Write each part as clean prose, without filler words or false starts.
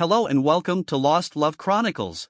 Hello and welcome to Lost Love Chronicles.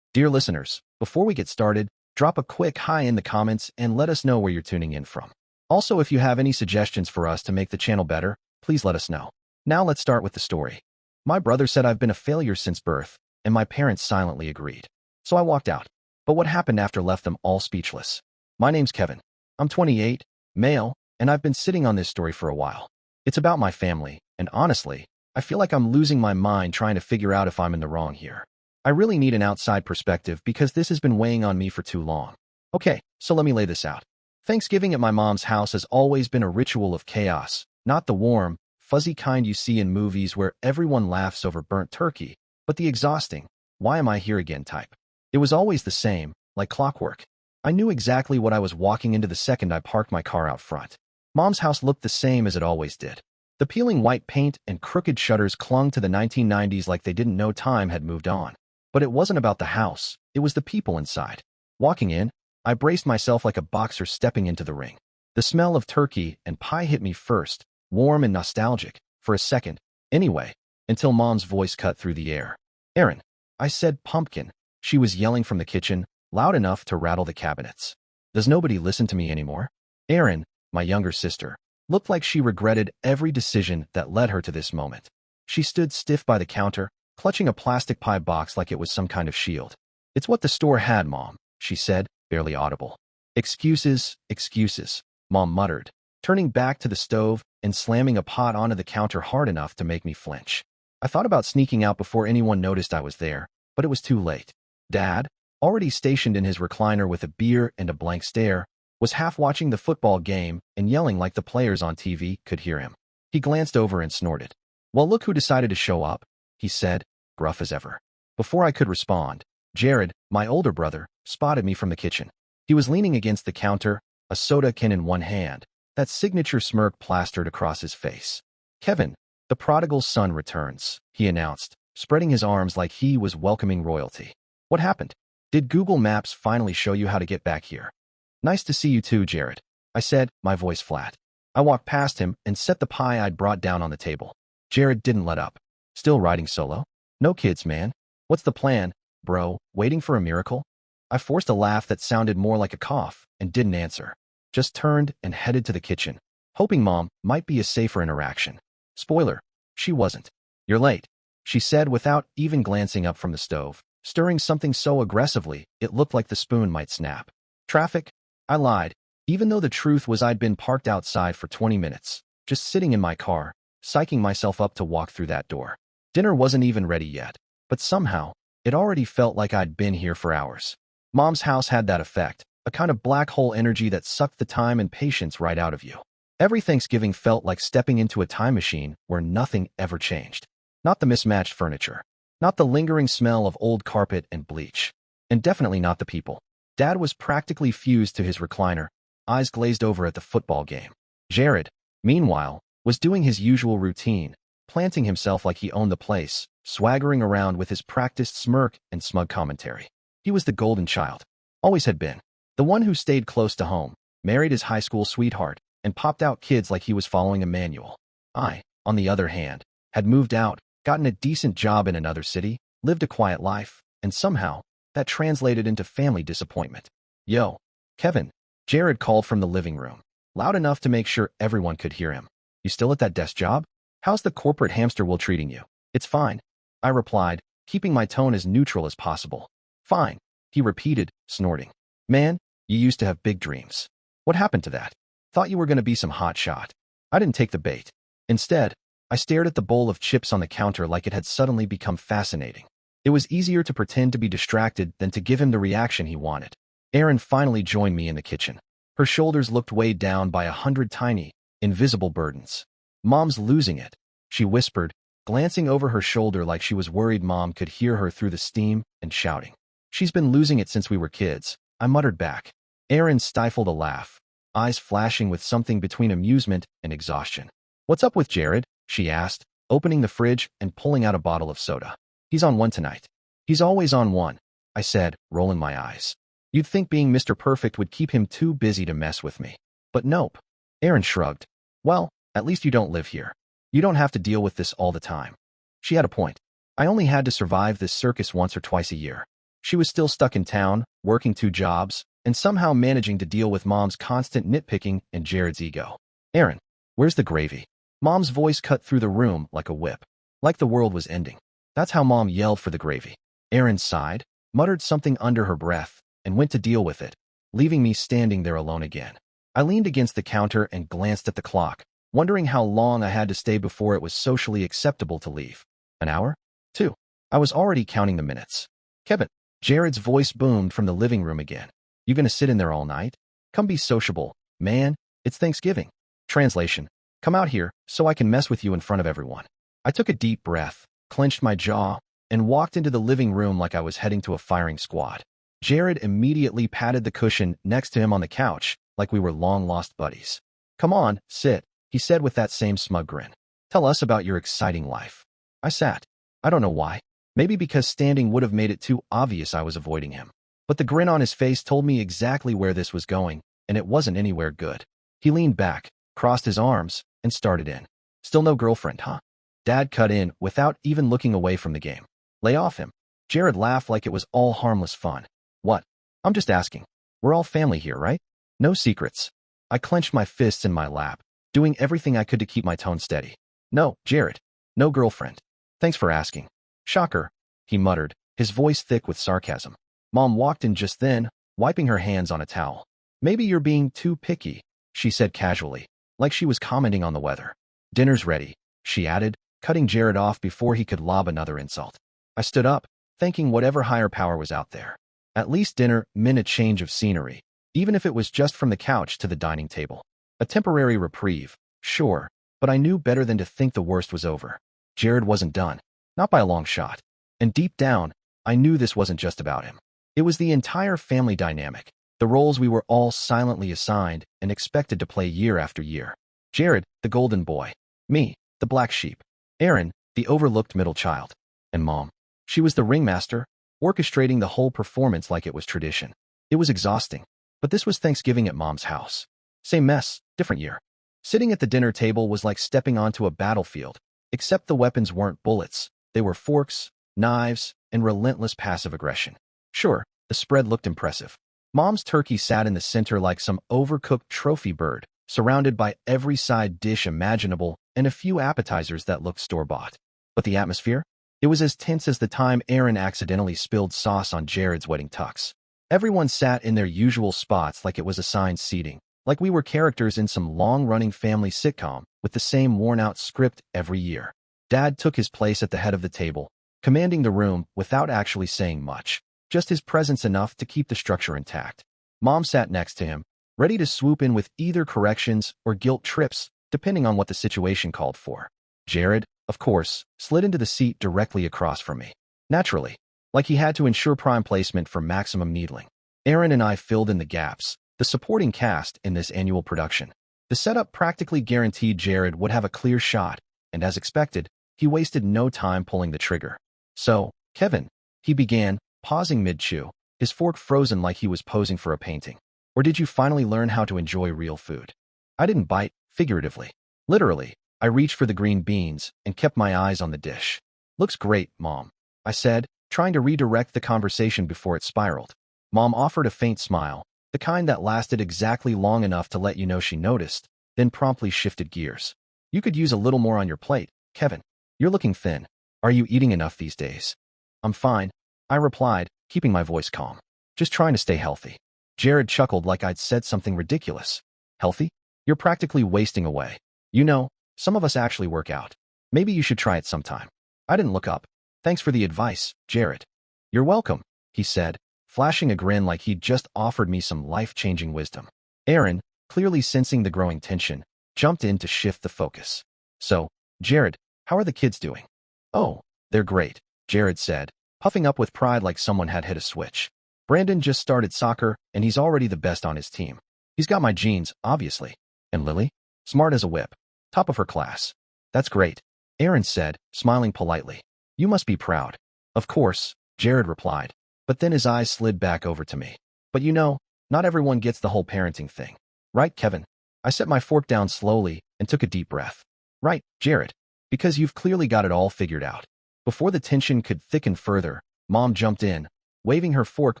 Dear listeners, before we get started, drop a quick hi in the comments and let us know where you're tuning in from. Also, if you have any suggestions for us to make the channel better, please let us know. Now let's start with the story. My brother said I've been a failure since birth, and my parents silently agreed. So I walked out. But what happened after left them all speechless. My name's Kevin. I'm 28, male, and I've been sitting on this story for a while. It's about my family, and honestly, I feel like I'm losing my mind trying to figure out if I'm in the wrong here. I really need an outside perspective because this has been weighing on me for too long. Okay, so let me lay this out. Thanksgiving at my mom's house has always been a ritual of chaos, not the warm, fuzzy kind you see in movies where everyone laughs over burnt turkey, but the exhausting, why am I here again type. It was always the same, like clockwork. I knew exactly what I was walking into the second I parked my car out front. Mom's house looked the same as it always did. The peeling white paint and crooked shutters clung to the 1990s like they didn't know time had moved on. But it wasn't about the house, it was the people inside. Walking in, I braced myself like a boxer stepping into the ring. The smell of turkey and pie hit me first, warm and nostalgic, for a second, anyway, until Mom's voice cut through the air. "Aaron," I said, pumpkin. She was yelling from the kitchen, loud enough to rattle the cabinets. Does nobody listen to me anymore? Aaron, my younger sister, looked like she regretted every decision that led her to this moment. She stood stiff by the counter, clutching a plastic pie box like it was some kind of shield. "It's what the store had, Mom," she said, barely audible. "Excuses, excuses," Mom muttered, turning back to the stove and slamming a pot onto the counter hard enough to make me flinch. I thought about sneaking out before anyone noticed I was there, but it was too late. Dad, already stationed in his recliner with a beer and a blank stare, was half watching the football game and yelling like the players on TV could hear him. He glanced over and snorted. "Well, look who decided to show up," he said, gruff as ever. Before I could respond, Jared, my older brother, spotted me from the kitchen. He was leaning against the counter, a soda can in one hand, that signature smirk plastered across his face. "Kevin, the prodigal son returns," he announced, spreading his arms like he was welcoming royalty. "What happened? Did Google Maps finally show you how to get back here?" "Nice to see you too, Jared," I said, my voice flat. I walked past him and set the pie I'd brought down on the table. Jared didn't let up. "Still riding solo? No kids, man. What's the plan, bro? Waiting for a miracle?" I forced a laugh that sounded more like a cough and didn't answer. Just turned and headed to the kitchen, hoping Mom might be a safer interaction. Spoiler, she wasn't. "You're late," she said without even glancing up from the stove, stirring something so aggressively it looked like the spoon might snap. "Traffic?" I lied, even though the truth was I'd been parked outside for 20 minutes, just sitting in my car, psyching myself up to walk through that door. Dinner wasn't even ready yet, but somehow, it already felt like I'd been here for hours. Mom's house had that effect, a kind of black hole energy that sucked the time and patience right out of you. Every Thanksgiving felt like stepping into a time machine where nothing ever changed. Not the mismatched furniture, not the lingering smell of old carpet and bleach, and definitely not the people. Dad was practically fused to his recliner, eyes glazed over at the football game. Jared, meanwhile, was doing his usual routine, planting himself like he owned the place, swaggering around with his practiced smirk and smug commentary. He was the golden child. Always had been. The one who stayed close to home, married his high school sweetheart, and popped out kids like he was following a manual. I, on the other hand, had moved out, gotten a decent job in another city, lived a quiet life, and somehow, that translated into family disappointment. "Yo, Kevin," Jared called from the living room, loud enough to make sure everyone could hear him. "You still at that desk job? How's the corporate hamster wheel treating you?" "It's fine," I replied, keeping my tone as neutral as possible. "Fine," he repeated, snorting. "Man, you used to have big dreams. What happened to that? Thought you were going to be some hot shot." I didn't take the bait. Instead, I stared at the bowl of chips on the counter like it had suddenly become fascinating. It was easier to pretend to be distracted than to give him the reaction he wanted. Erin finally joined me in the kitchen. Her shoulders looked weighed down by 100 tiny, invisible burdens. "Mom's losing it," she whispered, glancing over her shoulder like she was worried Mom could hear her through the steam and shouting. "She's been losing it since we were kids," I muttered back. Erin stifled a laugh, eyes flashing with something between amusement and exhaustion. "What's up with Jared?" she asked, opening the fridge and pulling out a bottle of soda. "He's on one tonight." "He's always on one," I said, rolling my eyes. "You'd think being Mr. Perfect would keep him too busy to mess with me. But nope." Erin shrugged. "Well, at least you don't live here. You don't have to deal with this all the time." She had a point. I only had to survive this circus once or twice a year. She was still stuck in town, working 2 jobs, and somehow managing to deal with Mom's constant nitpicking and Jared's ego. Aaron, where's the gravy? Mom's voice cut through the room like a whip. Like the world was ending. That's how Mom yelled for the gravy. Aaron sighed, muttered something under her breath, and went to deal with it, leaving me standing there alone again. I leaned against the counter and glanced at the clock, wondering how long I had to stay before it was socially acceptable to leave. An hour? 2. I was already counting the minutes. Kevin, Jared's voice boomed from the living room again. You gonna sit in there all night? Come be sociable, man. It's Thanksgiving. Translation. Come out here so I can mess with you in front of everyone. I took a deep breath, clenched my jaw, and walked into the living room like I was heading to a firing squad. Jared immediately patted the cushion next to him on the couch like we were long-lost buddies. Come on, sit, he said with that same smug grin. Tell us about your exciting life. I sat. I don't know why. Maybe because standing would have made it too obvious I was avoiding him. But the grin on his face told me exactly where this was going, and it wasn't anywhere good. He leaned back, crossed his arms, and started in. Still no girlfriend, huh? Dad cut in without even looking away from the game. Lay off him. Jared laughed like it was all harmless fun. What? I'm just asking. We're all family here, right? No secrets. I clenched my fists in my lap, doing everything I could to keep my tone steady. No, Jared. No girlfriend. Thanks for asking. Shocker, he muttered, his voice thick with sarcasm. Mom walked in just then, wiping her hands on a towel. Maybe you're being too picky, she said casually, like she was commenting on the weather. Dinner's ready, she added, cutting Jared off before he could lob another insult. I stood up, thanking whatever higher power was out there. At least dinner meant a change of scenery, even if it was just from the couch to the dining table. A temporary reprieve, sure, but I knew better than to think the worst was over. Jared wasn't done, not by a long shot. And deep down, I knew this wasn't just about him. It was the entire family dynamic, the roles we were all silently assigned and expected to play year after year. Jared, the golden boy. Me, the black sheep. Aaron, the overlooked middle child. And Mom. She was the ringmaster, orchestrating the whole performance like it was tradition. It was exhausting, but this was Thanksgiving at Mom's house. Same mess, different year. Sitting at the dinner table was like stepping onto a battlefield, except the weapons weren't bullets. They were forks, knives, and relentless passive aggression. Sure, the spread looked impressive. Mom's turkey sat in the center like some overcooked trophy bird, surrounded by every side dish imaginable and a few appetizers that looked store-bought. But the atmosphere? It was as tense as the time Aaron accidentally spilled sauce on Jared's wedding tux. Everyone sat in their usual spots like it was assigned seating, like we were characters in some long-running family sitcom with the same worn-out script every year. Dad took his place at the head of the table, commanding the room without actually saying much, just his presence enough to keep the structure intact. Mom sat next to him, ready to swoop in with either corrections or guilt trips, depending on what the situation called for. Jared, of course, slid into the seat directly across from me. Naturally, like he had to ensure prime placement for maximum needling. Aaron and I filled in the gaps, the supporting cast in this annual production. The setup practically guaranteed Jared would have a clear shot, and as expected, he wasted no time pulling the trigger. So, Kevin, he began, pausing mid-chew, his fork frozen like he was posing for a painting. Or did you finally learn how to enjoy real food? I didn't bite, figuratively. Literally, I reached for the green beans and kept my eyes on the dish. Looks great, Mom, I said, trying to redirect the conversation before it spiraled. Mom offered a faint smile, the kind that lasted exactly long enough to let you know she noticed, then promptly shifted gears. You could use a little more on your plate, Kevin. You're looking thin. Are you eating enough these days? I'm fine, I replied, keeping my voice calm. Just trying to stay healthy. Jared chuckled like I'd said something ridiculous. Healthy? You're practically wasting away. You know, some of us actually work out. Maybe you should try it sometime. I didn't look up. Thanks for the advice, Jared. You're welcome, he said, flashing a grin like he'd just offered me some life-changing wisdom. Aaron, clearly sensing the growing tension, jumped in to shift the focus. So, Jared, how are the kids doing? Oh, they're great, Jared said, puffing up with pride like someone had hit a switch. Brandon just started soccer, and he's already the best on his team. He's got my genes, obviously. And Lily? Smart as a whip. Top of her class. That's great, Aaron said, smiling politely. You must be proud. Of course, Jared replied, but then his eyes slid back over to me. But you know, not everyone gets the whole parenting thing. Right, Kevin? I set my fork down slowly and took a deep breath. Right, Jared. Because you've clearly got it all figured out. Before the tension could thicken further, Mom jumped in, waving her fork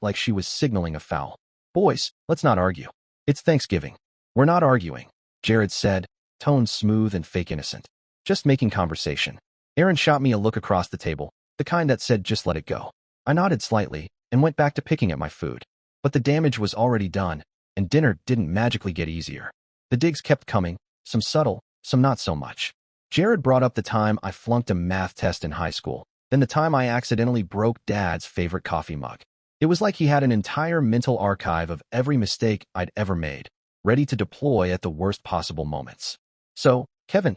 like she was signaling a foul. Boys, let's not argue. It's Thanksgiving. We're not arguing, Jared said, tone smooth and fake innocent. Just making conversation. Aaron shot me a look across the table, the kind that said just let it go. I nodded slightly and went back to picking at my food. But the damage was already done, and dinner didn't magically get easier. The digs kept coming, some subtle, some not so much. Jared brought up the time I flunked a math test in high school, then the time I accidentally broke Dad's favorite coffee mug. It was like he had an entire mental archive of every mistake I'd ever made, ready to deploy at the worst possible moments. So, Kevin,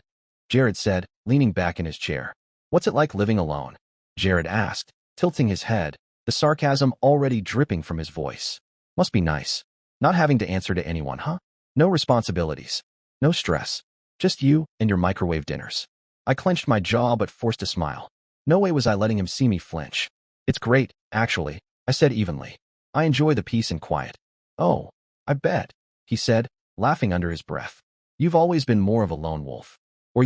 Jared said, leaning back in his chair. What's it like living alone? Jared asked, tilting his head, the sarcasm already dripping from his voice. Must be nice. Not having to answer to anyone, huh? No responsibilities. No stress. Just you and your microwave dinners. I clenched my jaw but forced a smile. No way was I letting him see me flinch. It's great, actually, I said evenly. I enjoy the peace and quiet. Oh, I bet, he said, laughing under his breath. You've always been more of a lone wolf. Or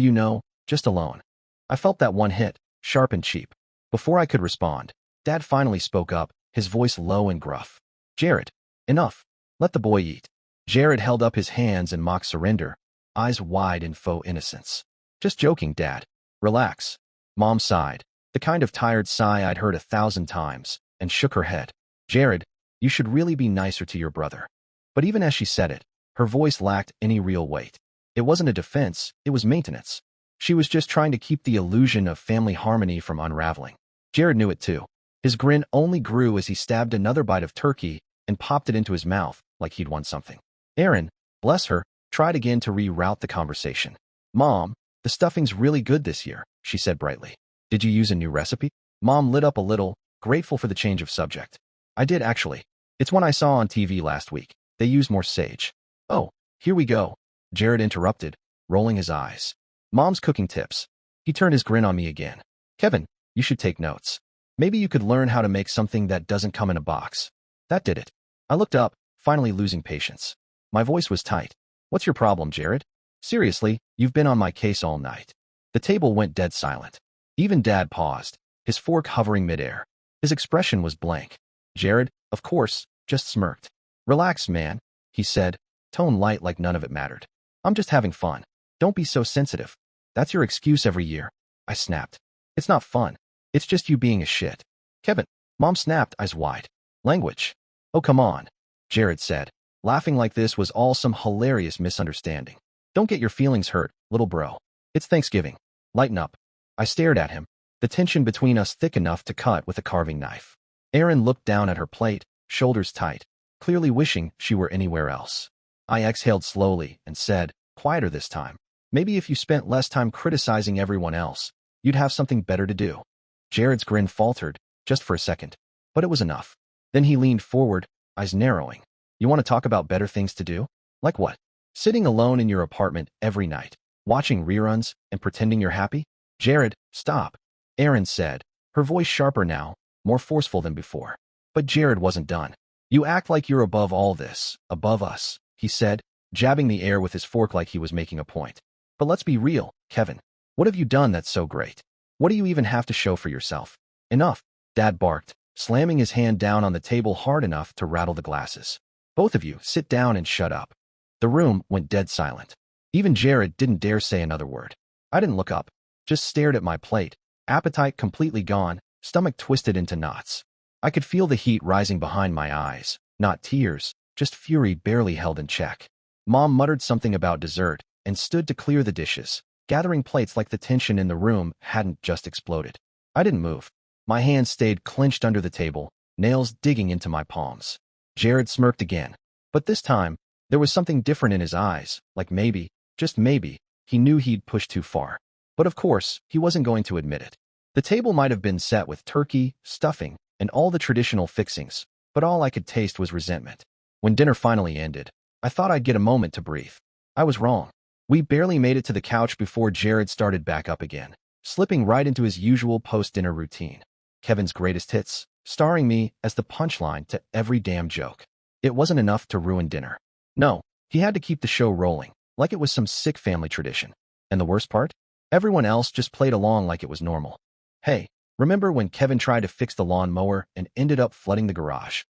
just alone. I felt that one hit, sharp and cheap. Before I could respond, Dad finally spoke up, his voice low and gruff. Jared, enough. Let the boy eat. Jared held up his hands in mock surrender, eyes wide in faux innocence. Just joking, Dad. Relax. Mom sighed, the kind of tired sigh I'd heard 1,000 times, and shook her head. Jared, you should really be nicer to your brother. But even as she said it, her voice lacked any real weight. It wasn't a defense, it was maintenance. She was just trying to keep the illusion of family harmony from unraveling. Jared knew it too. His grin only grew as he stabbed another bite of turkey and popped it into his mouth like he'd won something. Aaron, bless her, tried again to reroute the conversation. Mom, the stuffing's really good this year, she said brightly. Did you use a new recipe? Mom lit up a little, grateful for the change of subject. I did actually. It's one I saw on TV last week. They use more sage. Oh, here we go, Jared interrupted, rolling his eyes. Mom's cooking tips. He turned his grin on me again. Kevin, you should take notes. Maybe you could learn how to make something that doesn't come in a box. That did it. I looked up, finally losing patience. My voice was tight. What's your problem, Jared? Seriously, you've been on my case all night. The table went dead silent. Even Dad paused, his fork hovering midair. His expression was blank. Jared, of course, just smirked. Relax, man, he said, tone light like none of it mattered. I'm just having fun. Don't be so sensitive. That's your excuse every year. I snapped. It's not fun. It's just you being a shit. Kevin, Mom snapped, eyes wide. Language. Oh, come on, Jared said, laughing like this was all some hilarious misunderstanding. Don't get your feelings hurt, little bro. It's Thanksgiving. Lighten up. I stared at him, the tension between us thick enough to cut with a carving knife. Aaron looked down at her plate, shoulders tight, clearly wishing she were anywhere else. I exhaled slowly and said, quieter this time. Maybe if you spent less time criticizing everyone else, you'd have something better to do. Jared's grin faltered, just for a second, but it was enough. Then he leaned forward, eyes narrowing. You want to talk about better things to do? Like what? Sitting alone in your apartment every night, watching reruns and pretending you're happy? Jared, stop, Aaron said, her voice sharper now, more forceful than before. But Jared wasn't done. You act like you're above all this, above us, he said, jabbing the air with his fork like he was making a point. But let's be real, Kevin. What have you done that's so great? What do you even have to show for yourself? Enough, Dad barked, slamming his hand down on the table hard enough to rattle the glasses. Both of you, sit down and shut up. The room went dead silent. Even Jared didn't dare say another word. I didn't look up, just stared at my plate, appetite completely gone, stomach twisted into knots. I could feel the heat rising behind my eyes, not tears, just fury barely held in check. Mom muttered something about dessert and stood to clear the dishes, gathering plates like the tension in the room hadn't just exploded. I didn't move. My hands stayed clenched under the table, nails digging into my palms. Jared smirked again, but this time, there was something different in his eyes, like maybe, just maybe, he knew he'd pushed too far. But of course, he wasn't going to admit it. The table might have been set with turkey, stuffing, and all the traditional fixings, but all I could taste was resentment. When dinner finally ended, I thought I'd get a moment to breathe. I was wrong. We barely made it to the couch before Jared started back up again, slipping right into his usual post-dinner routine. Kevin's greatest hits, starring me as the punchline to every damn joke. It wasn't enough to ruin dinner. No, he had to keep the show rolling, like it was some sick family tradition. And the worst part? Everyone else just played along like it was normal. Hey, remember when Kevin tried to fix the lawn mower and ended up flooding the garage?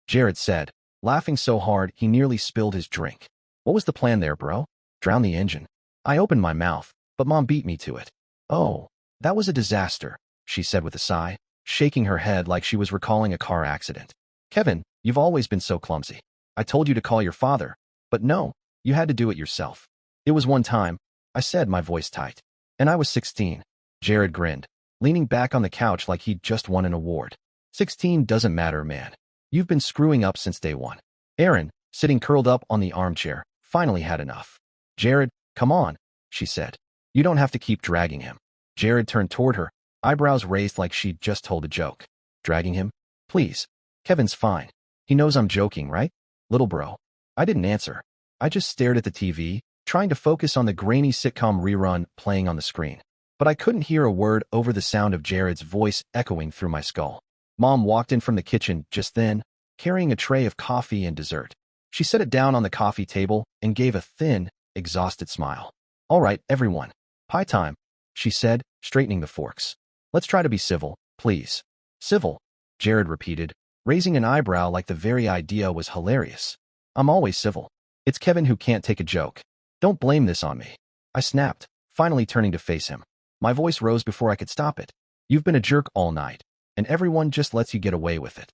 Jared said, laughing so hard he nearly spilled his drink. What was the plan there, bro? Drown the engine. I opened my mouth, but Mom beat me to it. Oh, that was a disaster, she said with a sigh, shaking her head like she was recalling a car accident. Kevin, you've always been so clumsy. I told you to call your father, but no, you had to do it yourself. It was one time, I said, my voice tight. And I was 16. Jared grinned, leaning back on the couch like he'd just won an award. 16 doesn't matter, man. You've been screwing up since day one. Erin, sitting curled up on the armchair, finally had enough. Jared, come on, she said. You don't have to keep dragging him. Jared turned toward her, eyebrows raised like she'd just told a joke. Dragging him? Please. Kevin's fine. He knows I'm joking, right? Little bro. I didn't answer. I just stared at the TV, trying to focus on the grainy sitcom rerun playing on the screen. But I couldn't hear a word over the sound of Jared's voice echoing through my skull. Mom walked in from the kitchen just then, carrying a tray of coffee and dessert. She set it down on the coffee table and gave a thin, exhausted smile. All right, everyone. Pie time, she said, straightening the forks. Let's try to be civil, please. Civil, Jared repeated, raising an eyebrow like the very idea was hilarious. I'm always civil. It's Kevin who can't take a joke. Don't blame this on me. I snapped, finally turning to face him. My voice rose before I could stop it. You've been a jerk all night, and everyone just lets you get away with it.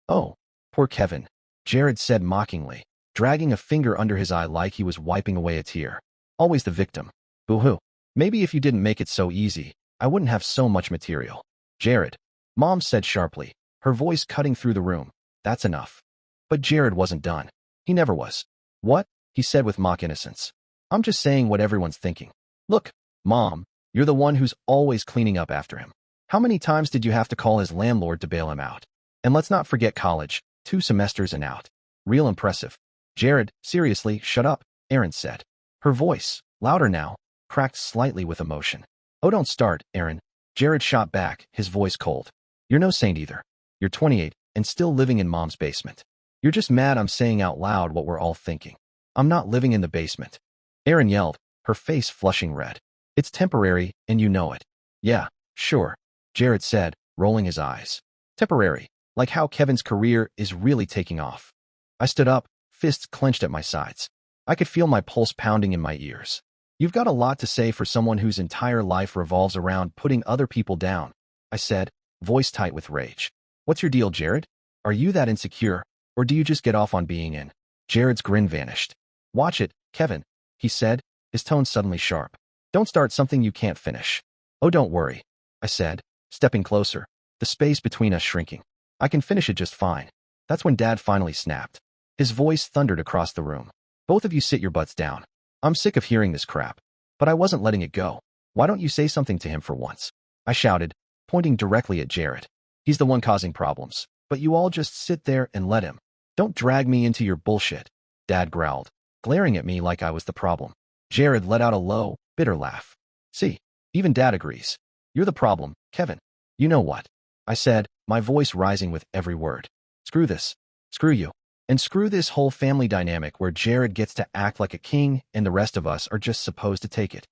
Oh, poor Kevin, Jared said mockingly, dragging a finger under his eye like he was wiping away a tear. Always the victim. Boo-hoo. Maybe if you didn't make it so easy, I wouldn't have so much material. Jared, Mom said sharply, her voice cutting through the room. That's enough. But Jared wasn't done. He never was. What? He said with mock innocence. I'm just saying what everyone's thinking. Look, Mom, you're the one who's always cleaning up after him. How many times did you have to call his landlord to bail him out? And let's not forget college, 2 semesters and out. Real impressive. Jared, seriously, shut up, Erin said. Her voice, louder now, cracked slightly with emotion. Oh, don't start, Erin. Jared shot back, his voice cold. You're no saint either. You're 28 and still living in Mom's basement. You're just mad I'm saying out loud what we're all thinking. I'm not living in the basement. Erin yelled, her face flushing red. It's temporary, and you know it. Yeah, sure, Jared said, rolling his eyes. Temporary, like how Kevin's career is really taking off. I stood up, fists clenched at my sides. I could feel my pulse pounding in my ears. You've got a lot to say for someone whose entire life revolves around putting other people down, I said, voice tight with rage. What's your deal, Jared? Are you that insecure, or do you just get off on being in? Jared's grin vanished. Watch it, Kevin, he said, his tone suddenly sharp. Don't start something you can't finish. Oh, don't worry, I said, stepping closer, the space between us shrinking. I can finish it just fine. That's when Dad finally snapped. His voice thundered across the room. Both of you sit your butts down. I'm sick of hearing this crap. But I wasn't letting it go. Why don't you say something to him for once? I shouted, pointing directly at Jared. He's the one causing problems, but you all just sit there and let him. Don't drag me into your bullshit, Dad growled, glaring at me like I was the problem. Jared let out a low, bitter laugh. See, even Dad agrees. You're the problem, Kevin. You know what? I said, my voice rising with every word. Screw this. Screw you. And screw this whole family dynamic where Jared gets to act like a king and the rest of us are just supposed to take it.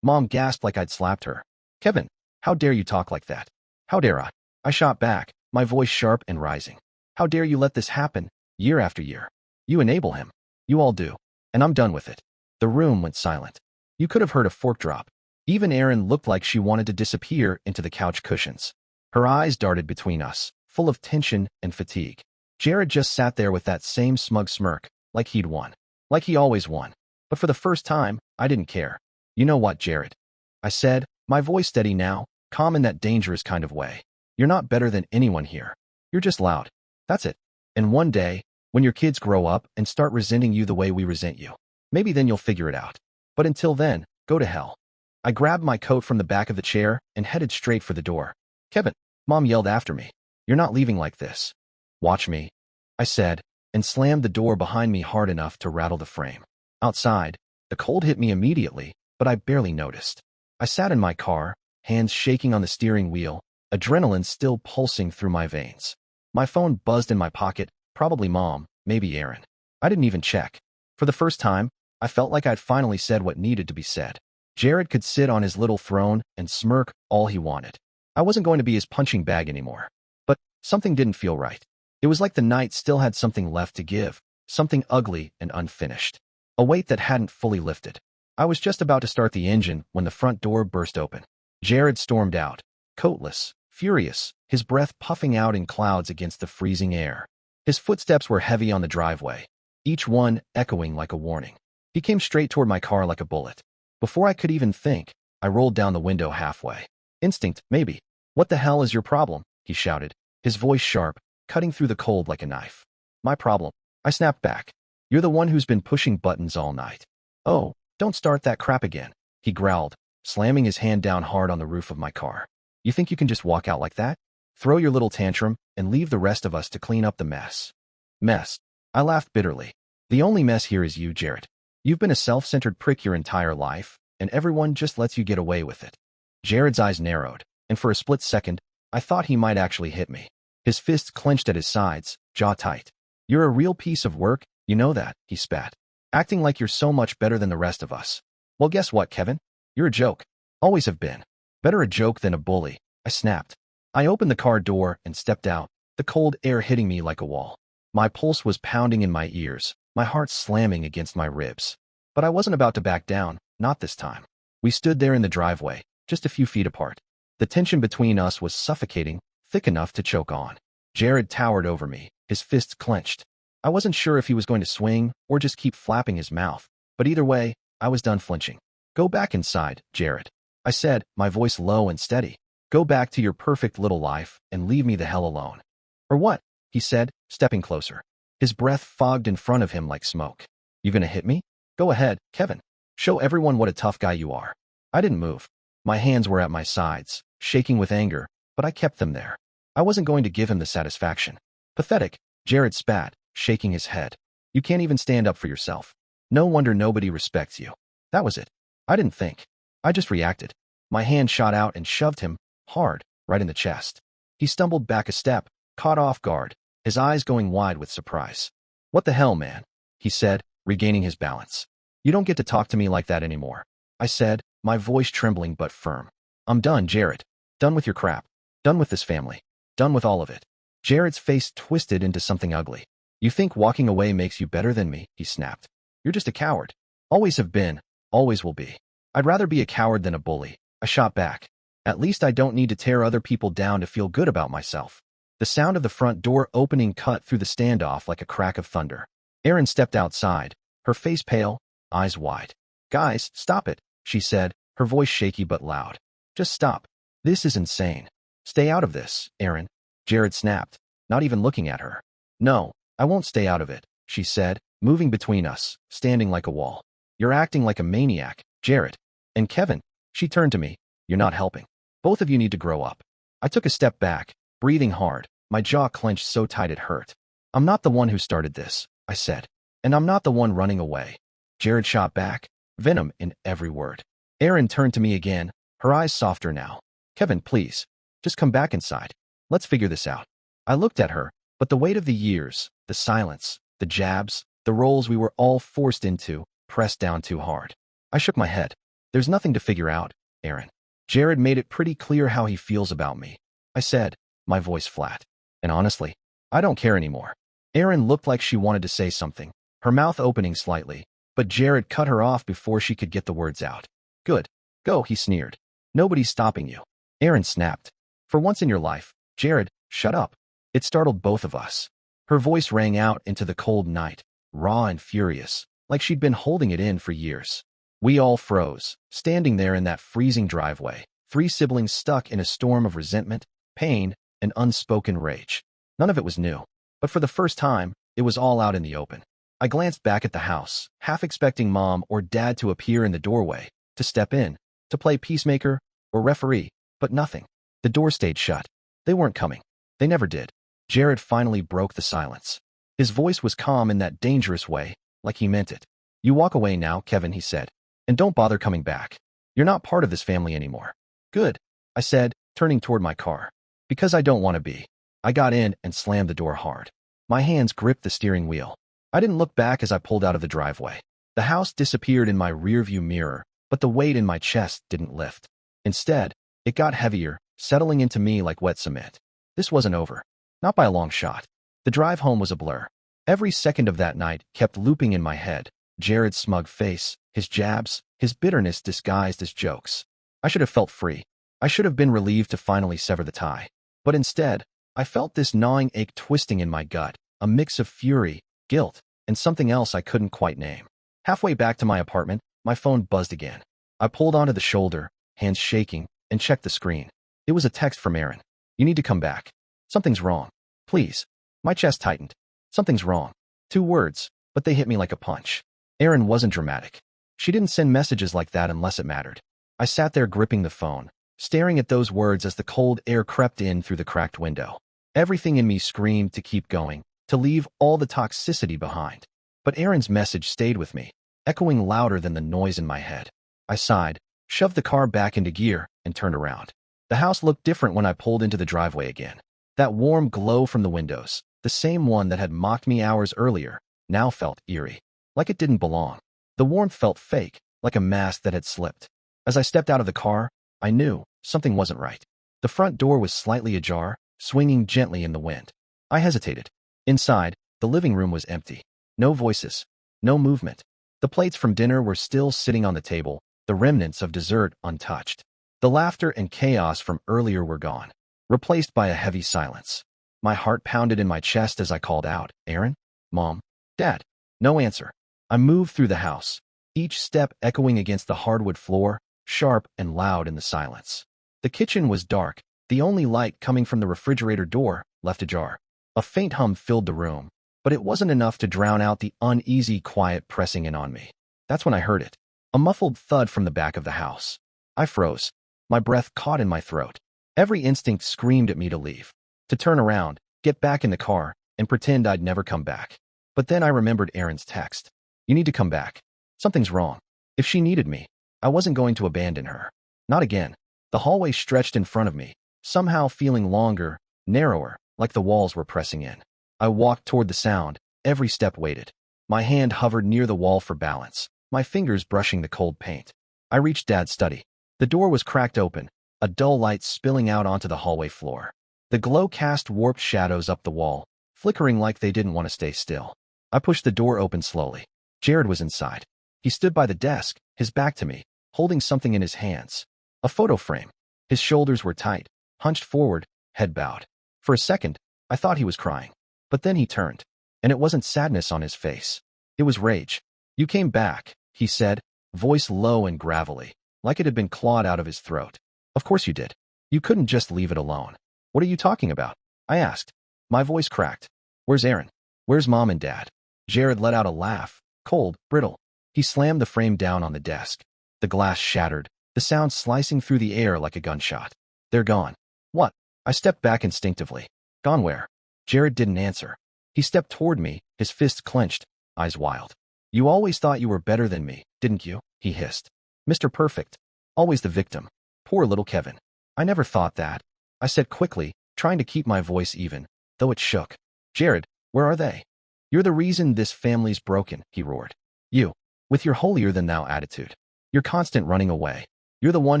Mom gasped like I'd slapped her. Kevin, how dare you talk like that? How dare I? I shot back, my voice sharp and rising. How dare you let this happen, year after year? You enable him. You all do. And I'm done with it. The room went silent. You could have heard a fork drop. Even Erin looked like she wanted to disappear into the couch cushions. Her eyes darted between us, full of tension and fatigue. Jared just sat there with that same smug smirk, like he'd won. Like he always won. But for the first time, I didn't care. You know what, Jared? I said, my voice steady now, calm in that dangerous kind of way. You're not better than anyone here. You're just loud. That's it. And one day, when your kids grow up and start resenting you the way we resent you, maybe then you'll figure it out. But until then, go to hell. I grabbed my coat from the back of the chair and headed straight for the door. Kevin, Mom yelled after me. You're not leaving like this. Watch me, I said, and slammed the door behind me hard enough to rattle the frame. Outside, the cold hit me immediately, but I barely noticed. I sat in my car, hands shaking on the steering wheel, adrenaline still pulsing through my veins. My phone buzzed in my pocket, probably Mom, maybe Erin. I didn't even check. For the first time, I felt like I'd finally said what needed to be said. Jared could sit on his little throne and smirk all he wanted. I wasn't going to be his punching bag anymore. But something didn't feel right. It was like the night still had something left to give, something ugly and unfinished. A weight that hadn't fully lifted. I was just about to start the engine when the front door burst open. Jared stormed out, coatless, furious, his breath puffing out in clouds against the freezing air. His footsteps were heavy on the driveway, each one echoing like a warning. He came straight toward my car like a bullet. Before I could even think, I rolled down the window halfway. Instinct, maybe. "What the hell is your problem?" he shouted, his voice sharp, cutting through the cold like a knife. "My problem?" I snapped back. "You're the one who's been pushing buttons all night." "Oh, don't start that crap again," he growled, slamming his hand down hard on the roof of my car. "You think you can just walk out like that? Throw your little tantrum and leave the rest of us to clean up the mess." "Mess?" I laughed bitterly. "The only mess here is you, Jared. You've been a self-centered prick your entire life, and everyone just lets you get away with it." Jared's eyes narrowed, and for a split second, I thought he might actually hit me. His fists clenched at his sides, jaw tight. "You're a real piece of work, you know that," he spat. "Acting like you're so much better than the rest of us. Well, guess what, Kevin? You're a joke. Always have been. Better a joke than a bully," I snapped. I opened the car door and stepped out, the cold air hitting me like a wall. My pulse was pounding in my ears, my heart slamming against my ribs. But I wasn't about to back down, not this time. We stood there in the driveway, just a few feet apart. The tension between us was suffocating, thick enough to choke on. Jared towered over me, his fists clenched. I wasn't sure if he was going to swing or just keep flapping his mouth, but either way, I was done flinching. "Go back inside, Jared," I said, my voice low and steady. "Go back to your perfect little life and leave me the hell alone." "Or what?" he said, stepping closer. His breath fogged in front of him like smoke. "You gonna hit me? Go ahead, Kevin. Show everyone what a tough guy you are." I didn't move. My hands were at my sides, shaking with anger, but I kept them there. I wasn't going to give him the satisfaction. "Pathetic," Jared spat, shaking his head. "You can't even stand up for yourself. No wonder nobody respects you." That was it. I didn't think. I just reacted. My hand shot out and shoved him, hard, right in the chest. He stumbled back a step, caught off guard, his eyes going wide with surprise. "What the hell, man?" he said, regaining his balance. "You don't get to talk to me like that anymore," I said, my voice trembling but firm. "I'm done, Jared. Done with your crap. Done with this family. Done with all of it." Jared's face twisted into something ugly. "You think walking away makes you better than me?" he snapped. "You're just a coward. Always have been, always will be." "I'd rather be a coward than a bully," I shot back. "At least I don't need to tear other people down to feel good about myself." The sound of the front door opening cut through the standoff like a crack of thunder. Erin stepped outside, her face pale, eyes wide. "Guys, stop it," she said, her voice shaky but loud. "Just stop. This is insane. Stay out of this, Erin," Jared snapped, not even looking at her. "No, I won't stay out of it," she said, moving between us, standing like a wall. "You're acting like a maniac, Jared. And Kevin," she turned to me, "you're not helping. Both of you need to grow up." I took a step back, breathing hard, my jaw clenched so tight it hurt. "I'm not the one who started this," I said. "And I'm not the one running away." Jared shot back, venom in every word. Erin turned to me again, her eyes softer now. "Kevin, please. Just come back inside. Let's figure this out." I looked at her, but the weight of the years, the silence, the jabs, the roles we were all forced into, pressed down too hard. I shook my head. "There's nothing to figure out, Erin. Jared made it pretty clear how he feels about me," I said, my voice flat. "And honestly, I don't care anymore." Erin looked like she wanted to say something, her mouth opening slightly, but Jared cut her off before she could get the words out. "Good. Go," he sneered. "Nobody's stopping you." Erin snapped. "For once in your life, Jared, shut up." It startled both of us. Her voice rang out into the cold night, raw and furious, like she'd been holding it in for years. We all froze, standing there in that freezing driveway, three siblings stuck in a storm of resentment, pain, and unspoken rage. None of it was new, but for the first time, it was all out in the open. I glanced back at the house, half expecting Mom or Dad to appear in the doorway, to step in, to play peacemaker or referee, but nothing. The door stayed shut. They weren't coming. They never did. Jared finally broke the silence. His voice was calm in that dangerous way, like he meant it. "You walk away now, Kevin," he said, "and don't bother coming back. You're not part of this family anymore." "Good," I said, turning toward my car. "Because I don't want to be." I got in and slammed the door hard. My hands gripped the steering wheel. I didn't look back as I pulled out of the driveway. The house disappeared in my rearview mirror, but the weight in my chest didn't lift. Instead, it got heavier, settling into me like wet cement. This wasn't over. Not by a long shot. The drive home was a blur. Every second of that night kept looping in my head. Jared's smug face, his jabs, his bitterness disguised as jokes. I should have felt free. I should have been relieved to finally sever the tie. But instead, I felt this gnawing ache twisting in my gut, a mix of fury, guilt, and something else I couldn't quite name. Halfway back to my apartment, my phone buzzed again. I pulled onto the shoulder, hands shaking, and checked the screen. It was a text from Erin. "You need to come back. Something's wrong. Please." My chest tightened. Something's wrong. 2 words, but they hit me like a punch. Erin wasn't dramatic. She didn't send messages like that unless it mattered. I sat there gripping the phone, staring at those words as the cold air crept in through the cracked window. Everything in me screamed to keep going, to leave all the toxicity behind. But Erin's message stayed with me, echoing louder than the noise in my head. I sighed, shoved the car back into gear, and turned around. The house looked different when I pulled into the driveway again. That warm glow from the windows, the same one that had mocked me hours earlier, now felt eerie, like it didn't belong. The warmth felt fake, like a mask that had slipped. As I stepped out of the car, I knew something wasn't right. The front door was slightly ajar, swinging gently in the wind. I hesitated. Inside, the living room was empty. No voices, no movement. The plates from dinner were still sitting on the table, the remnants of dessert untouched. The laughter and chaos from earlier were gone, replaced by a heavy silence. My heart pounded in my chest as I called out, "Erin? Mom? Dad?" No answer. I moved through the house, each step echoing against the hardwood floor, sharp and loud in the silence. The kitchen was dark, the only light coming from the refrigerator door, left ajar. A faint hum filled the room, but it wasn't enough to drown out the uneasy quiet pressing in on me. That's when I heard it. A muffled thud from the back of the house. I froze. My breath caught in my throat. Every instinct screamed at me to leave, to turn around, get back in the car, and pretend I'd never come back. But then I remembered Erin's text. "You need to come back. Something's wrong." If she needed me, I wasn't going to abandon her. Not again. The hallway stretched in front of me, somehow feeling longer, narrower, like the walls were pressing in. I walked toward the sound, every step weighted. My hand hovered near the wall for balance, my fingers brushing the cold paint. I reached Dad's study. The door was cracked open, a dull light spilling out onto the hallway floor. The glow cast warped shadows up the wall, flickering like they didn't want to stay still. I pushed the door open slowly. Jared was inside. He stood by the desk, his back to me, holding something in his hands. A photo frame. His shoulders were tight, hunched forward, head bowed. For a second, I thought he was crying. But then he turned, and it wasn't sadness on his face. It was rage. "You came back," he said, voice low and gravelly, like it had been clawed out of his throat. "Of course you did. You couldn't just leave it alone." "What are you talking about?" I asked. My voice cracked. "Where's Erin? Where's Mom and Dad?" Jared let out a laugh, cold, brittle. He slammed the frame down on the desk. The glass shattered, the sound slicing through the air like a gunshot. "They're gone." "What?" I stepped back instinctively. "Gone where?" Jared didn't answer. He stepped toward me, his fists clenched, eyes wild. "You always thought you were better than me, didn't you?" he hissed. "Mr. Perfect. Always the victim. Poor little Kevin." "I never thought that," I said quickly, trying to keep my voice even, though it shook. "Jared, where are they?" "You're the reason this family's broken," he roared. "You, with your holier-than-thou attitude. Your constant running away. You're the one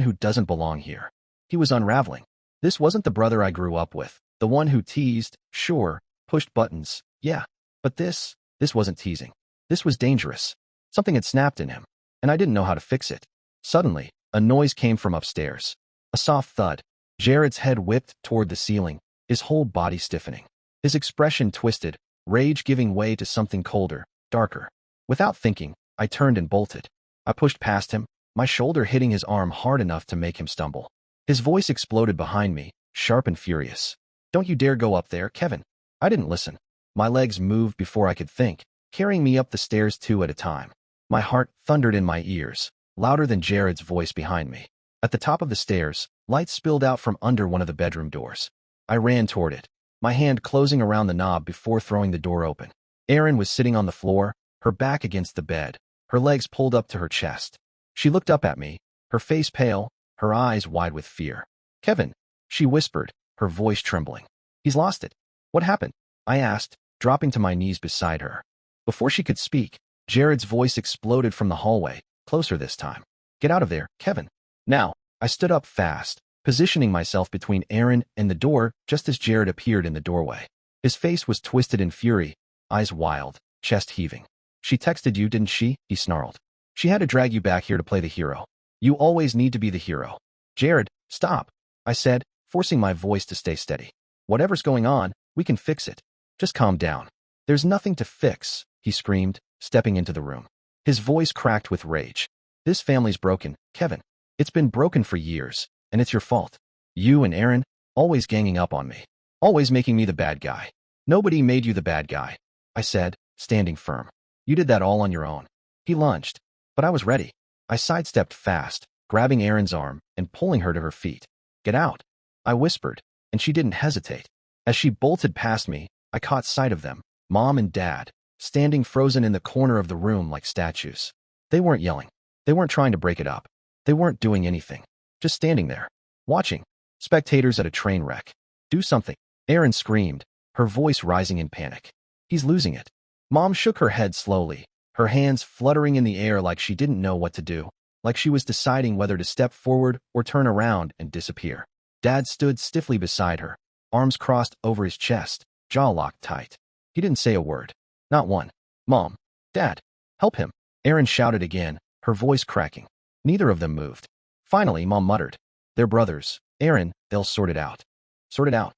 who doesn't belong here." He was unraveling. This wasn't the brother I grew up with, the one who teased, sure, pushed buttons, yeah. But this wasn't teasing. This was dangerous. Something had snapped in him, and I didn't know how to fix it. Suddenly, a noise came from upstairs. A soft thud. Jared's head whipped toward the ceiling, his whole body stiffening. His expression twisted, rage giving way to something colder, darker. Without thinking, I turned and bolted. I pushed past him, my shoulder hitting his arm hard enough to make him stumble. His voice exploded behind me, sharp and furious. "Don't you dare go up there, Kevin." I didn't listen. My legs moved before I could think, carrying me up the stairs 2 at a time. My heart thundered in my ears, louder than Jared's voice behind me. At the top of the stairs, light spilled out from under one of the bedroom doors. I ran toward it, my hand closing around the knob before throwing the door open. Erin was sitting on the floor, her back against the bed, her legs pulled up to her chest. She looked up at me, her face pale, her eyes wide with fear. "Kevin," she whispered, her voice trembling. "He's lost it." "What happened?" I asked, dropping to my knees beside her. Before she could speak, Jared's voice exploded from the hallway, closer this time. Get out of there, Kevin. Now. I stood up fast, positioning myself between Aaron and the door just as Jared appeared in the doorway. His face was twisted in fury, eyes wild, chest heaving. She texted you, didn't she? He snarled. She had to drag you back here to play the hero. You always need to be the hero. Jared, stop, I said, forcing my voice to stay steady. Whatever's going on, we can fix it. Just calm down. There's nothing to fix, he screamed, stepping into the room. His voice cracked with rage. This family's broken, Kevin. It's been broken for years, and it's your fault. You and Aaron, always ganging up on me. Always making me the bad guy. Nobody made you the bad guy, I said, standing firm. You did that all on your own. He lunged, but I was ready. I sidestepped fast, grabbing Erin's arm and pulling her to her feet. Get out, I whispered, and she didn't hesitate. As she bolted past me, I caught sight of them, Mom and Dad, standing frozen in the corner of the room like statues. They weren't yelling. They weren't trying to break it up. They weren't doing anything. Just standing there, watching. Spectators at a train wreck. Do something, Erin screamed, her voice rising in panic. He's losing it. Mom shook her head slowly, her hands fluttering in the air like she didn't know what to do, like she was deciding whether to step forward or turn around and disappear. Dad stood stiffly beside her, arms crossed over his chest, jaw locked tight. He didn't say a word. Not one. Mom. Dad. Help him. Erin shouted again, her voice cracking. Neither of them moved. Finally, Mom muttered. They're brothers. Aaron, they'll sort it out. Sort it out.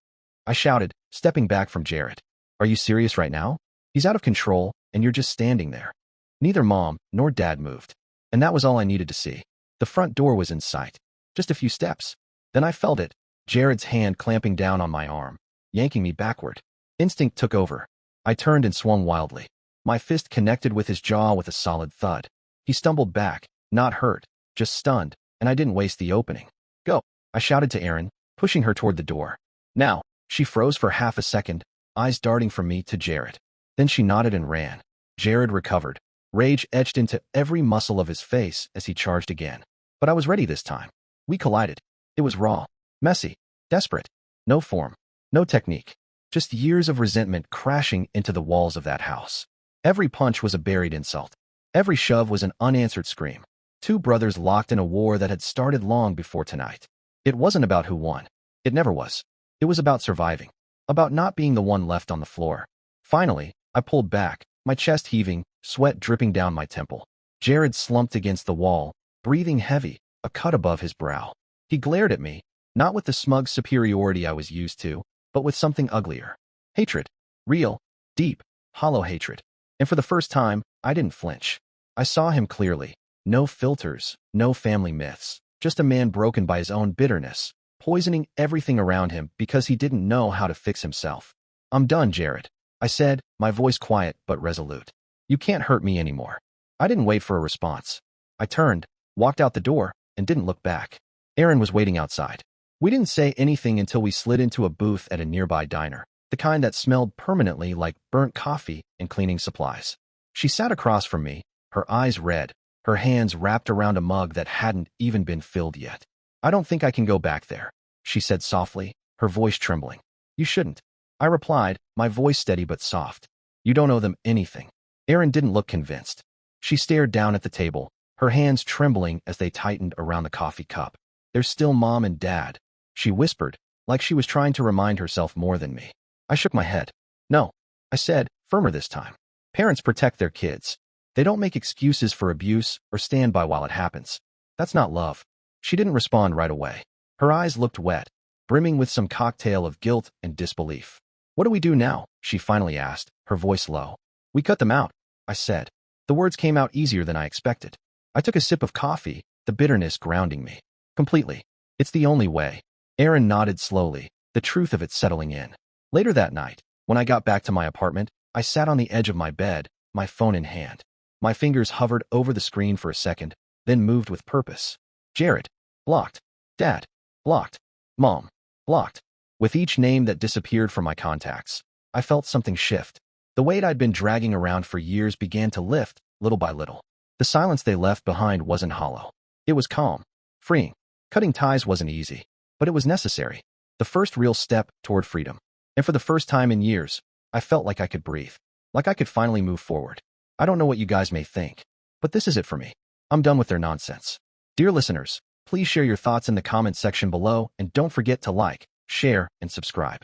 I shouted, stepping back from Jared. Are you serious right now? He's out of control, and you're just standing there. Neither Mom nor Dad moved. And that was all I needed to see. The front door was in sight. Just a few steps. Then I felt it, Jared's hand clamping down on my arm, yanking me backward. Instinct took over. I turned and swung wildly. My fist connected with his jaw with a solid thud. He stumbled back, not hurt, just stunned, and I didn't waste the opening. Go, I shouted to Erin, pushing her toward the door. Now, she froze for half a second, eyes darting from me to Jared. Then she nodded and ran. Jared recovered. Rage etched into every muscle of his face as he charged again. But I was ready this time. We collided. It was raw, messy, desperate. No form, no technique. Just years of resentment crashing into the walls of that house. Every punch was a buried insult. Every shove was an unanswered scream. Two brothers locked in a war that had started long before tonight. It wasn't about who won. It never was. It was about surviving. About not being the one left on the floor. Finally, I pulled back, my chest heaving, sweat dripping down my temple. Jared slumped against the wall, breathing heavy, a cut above his brow. He glared at me, not with the smug superiority I was used to, but with something uglier. Hatred. Real, deep, hollow hatred. And for the first time, I didn't flinch. I saw him clearly. No filters, no family myths. Just a man broken by his own bitterness, poisoning everything around him because he didn't know how to fix himself. I'm done, Jared, I said, my voice quiet but resolute. You can't hurt me anymore. I didn't wait for a response. I turned, walked out the door, and didn't look back. Erin was waiting outside. We didn't say anything until we slid into a booth at a nearby diner, the kind that smelled permanently like burnt coffee and cleaning supplies. She sat across from me, her eyes red, her hands wrapped around a mug that hadn't even been filled yet. I don't think I can go back there, she said softly, her voice trembling. You shouldn't, I replied, my voice steady but soft. You don't owe them anything. Erin didn't look convinced. She stared down at the table, her hands trembling as they tightened around the coffee cup. There's still Mom and Dad, she whispered, like she was trying to remind herself more than me. I shook my head. No, I said, firmer this time. Parents protect their kids. They don't make excuses for abuse or stand by while it happens. That's not love. She didn't respond right away. Her eyes looked wet, brimming with some cocktail of guilt and disbelief. What do we do now? She finally asked, her voice low. We cut them out, I said. The words came out easier than I expected. I took a sip of coffee, the bitterness grounding me. Completely. It's the only way. Erin nodded slowly, the truth of it settling in. Later that night, when I got back to my apartment, I sat on the edge of my bed, my phone in hand. My fingers hovered over the screen for a second, then moved with purpose. Jared. Blocked. Dad. Blocked. Mom. Blocked. With each name that disappeared from my contacts, I felt something shift. The weight I'd been dragging around for years began to lift, little by little. The silence they left behind wasn't hollow. It was calm, freeing. Cutting ties wasn't easy, but it was necessary. The first real step toward freedom. And for the first time in years, I felt like I could breathe. Like I could finally move forward. I don't know what you guys may think, but this is it for me. I'm done with their nonsense. Dear listeners, please share your thoughts in the comments section below and don't forget to like, share, and subscribe.